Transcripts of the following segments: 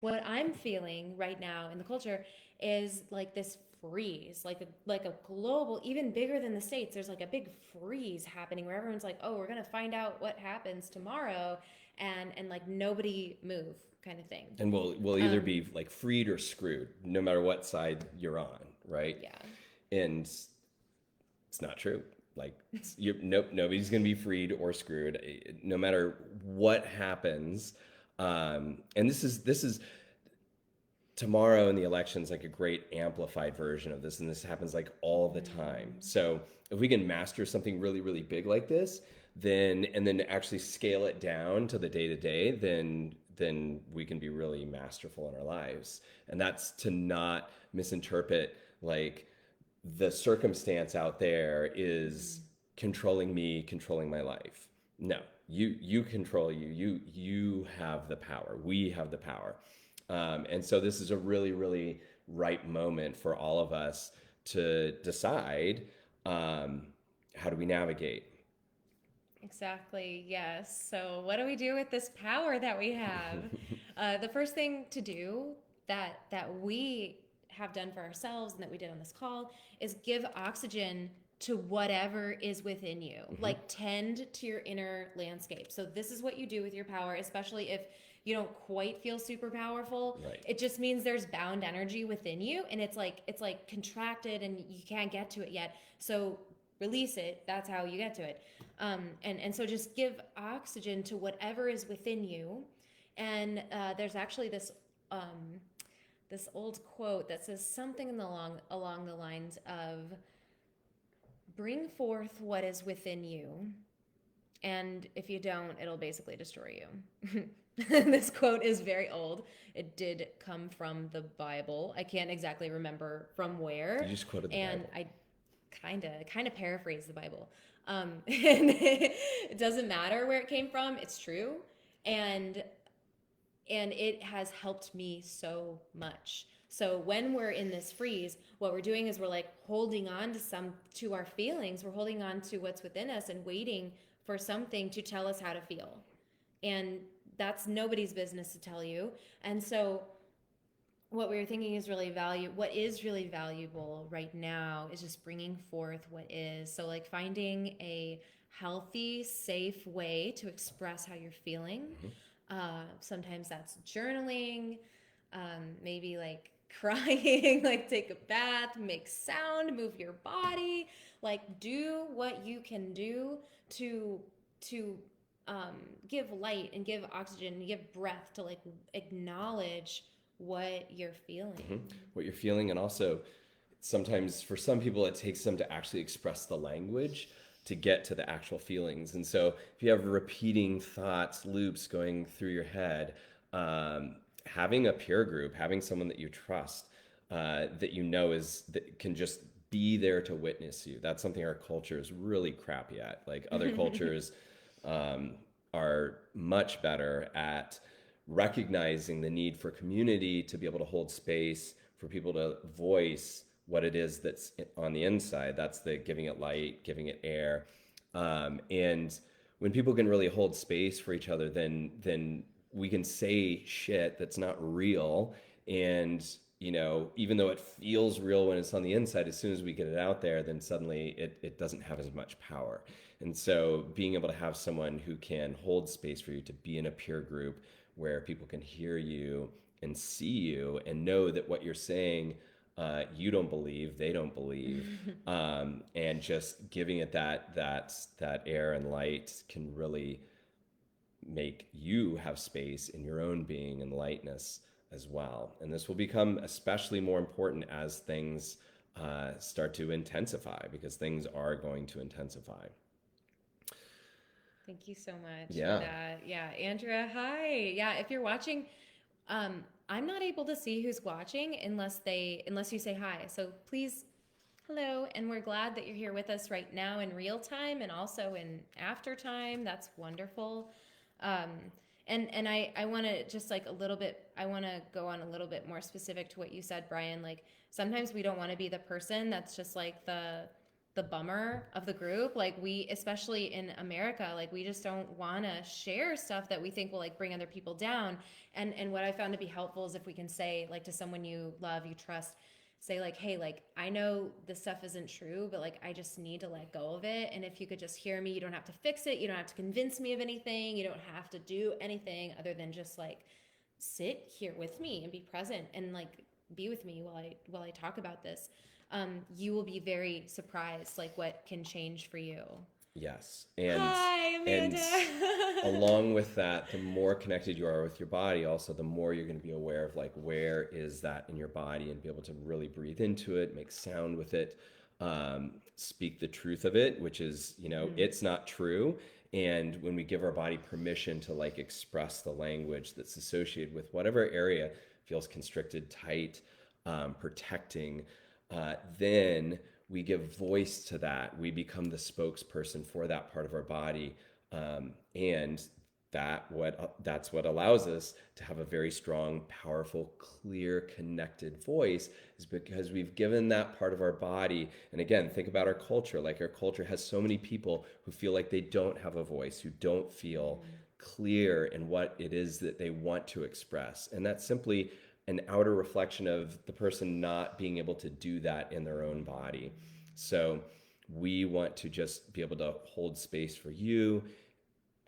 what I'm feeling right now in the culture is like this freeze, like a global, even bigger than the states. There's like a big freeze happening where everyone's like, "Oh, we're gonna find out what happens tomorrow," and like nobody move kind of thing. And we'll either Um, be like freed or screwed, no matter what side you're on, right? yeah, And it's not true. Like, nope, nobody's going to be freed or screwed, no matter what happens. And this is tomorrow in the elections like a great amplified version of this, and this happens like all the time. mm, So if we can master something really really big like this, then actually scale it down to the day to day, then we can be really masterful in our lives. And that's to not misinterpret like the circumstance out there is mm, controlling me, controlling my life. No, you control you. You have the power. We have the power. And so this is a really really ripe moment for all of us to decide, um, how do we navigate. exactly. Yes. So, what do we do with this power that we have? The first thing to do that we have done for ourselves and that we did on this call is give oxygen to whatever is within you. Hmm. Like tend to your inner landscape. So this is what you do with your power, especially if you don't quite feel super powerful. Right. It just means there's bound energy within you and it's like contracted and you can't get to it yet. So release it. That's how you get to it. And so just give oxygen to whatever is within you. And there's actually this old quote that says something along the lines of bring forth what is within you, and if you don't, it'll basically destroy you. This quote is very old. It did come from the Bible. I can't exactly remember from You where, just quoted the and Bible. I kind of paraphrase the Bible. And it doesn't matter where it came from. It's true, and and it has helped me so much. So when we're in this freeze, what we're doing is we're like holding on to our feelings. We're holding on to what's within us and waiting for something to tell us how to feel. And that's nobody's business to tell you. And so what we were thinking is what is really valuable right now is just bringing forth what is. So like finding a healthy, safe way to express how you're feeling. Hmm. Sometimes that's journaling, maybe like crying, like take a bath, make sound, move your body, like do what you can do to to give light and give oxygen and give breath to like acknowledge what you're Hmm. feeling. What you're feeling, and also sometimes for some people it takes them to actually express the language to get to the actual feelings. And so if you have repeating thoughts loops going through your head, having a peer group, having someone that you trust, that you know is that can just be there to witness you. That's something our culture is really crappy at. Like other cultures, um, are much better at recognizing the need for community to be able to hold space for people to voice what it is that's on the inside. That's the giving it light, giving it air. And when people can really hold space for each other, then we can say shit that's not real. And even though it feels real when it's on the inside, as soon as we get it out there, then suddenly it doesn't have as much power. And so being able to have someone who can hold space for you to be in a peer group where people can hear you and see you and know that what you're saying, you don't believe, they don't believe, and just giving it that air and light can really make you have space in your own being and lightness as well. And this will become especially more important as things start to intensify, because things are going to intensify. Thank you so much for Yeah. that. Yeah, Andrea, hi. Yeah, if you're watching, I'm not able to see who's watching unless you say hi. So please, hello, and we're glad that you're here with us right now in real time and also in after time. That's wonderful. Um, and I want to just like a little bit. I want to go on a little bit more specific to what you said, Brian. Like sometimes we don't want to be the person that's just like the bummer of the group. Like we, especially in America, like we just don't want to share stuff that we think will like bring other people down. And what I found to be helpful is if we can say like to someone you love, you trust, say like, hey, like I know this stuff isn't true, but like I just need to let go of it. And if you could just hear me, you don't have to fix it, you don't have to convince me of anything, you don't have to do anything other than just like sit here with me and be present and like be with me while I talk about this. You will be very surprised like what can change for you. Yes. Hi, And Amanda. along with that, the more connected you are with your body, also the more you're going to be aware of like where is that in your body and be able to really breathe into it, make sound with it, speak the truth of it, which is, it's not true. And when we give our body permission to like express the language that's associated with whatever area feels constricted, tight, protecting, then we give voice to that. We become the spokesperson for that part of our body, and that's what allows us to have a very strong, powerful, clear, connected voice, is because we've given that part of our body. And again, think about our culture. Like our culture has so many people who feel like they don't have a voice, who don't feel clear in what it is that they want to express, and that's simply an outer reflection of the person not being able to do that in their own body. So we want to just be able to hold space for you,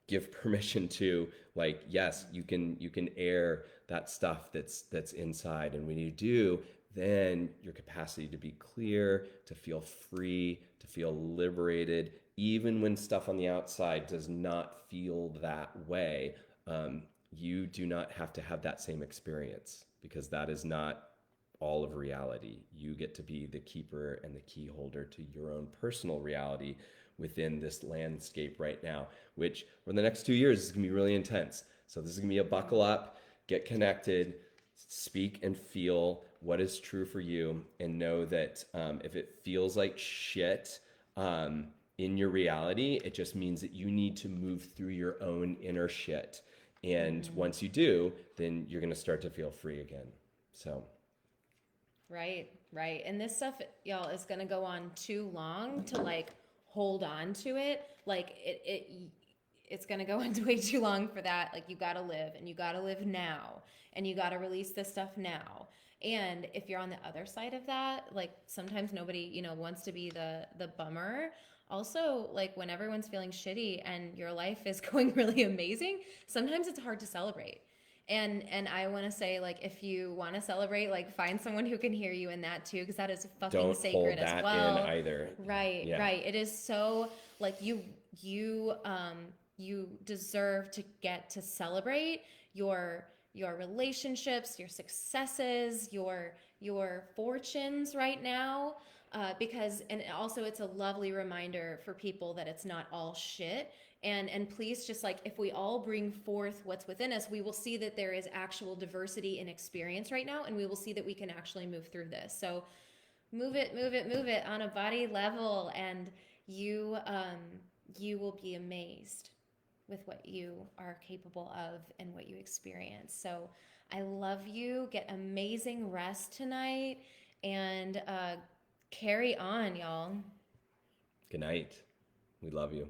give permission to like, yes, you can air that stuff that's inside. And when you do, then your capacity to be clear, to feel free, to feel liberated, even when stuff on the outside does not feel that way, you do not have to have that same experience, because that is not all of reality. You get to be the keeper and the key holder to your own personal reality within this landscape right now, which for the next 2 years is going to be really intense. So this is going to be a buckle up, get connected, speak and feel what is true for you, and know that if it feels like shit in your reality, it just means that you need to move through your own inner shit. And once you do, then you're going to start to feel free again. So. Right, right. And this stuff, y'all, is gonna go on too long to like hold on to it. Like it's gonna go on way too long for that. Like you gotta live, and you gotta live now, and you gotta release this stuff now. And if you're on the other side of that, like sometimes nobody, wants to be the bummer. Also, like when everyone's feeling shitty and your life is going really amazing, sometimes it's hard to celebrate. And I want to say, like, if you want to celebrate, like, find someone who can hear you in that too, because that is fucking Don't sacred hold that as well. in either. Right, Yeah. right. It is so like you deserve to get to celebrate your relationships, your successes, your fortunes right now. Because and also it's a lovely reminder for people that it's not all shit. And please, just like if we all bring forth what's within us, we will see that there is actual diversity in experience right now, and we will see that we can actually move through this. So move it, move it, move it on a body level, and you will be amazed with what you are capable of and what you experience. So I love you. Get amazing rest tonight, and carry on, y'all. Good night. We love you.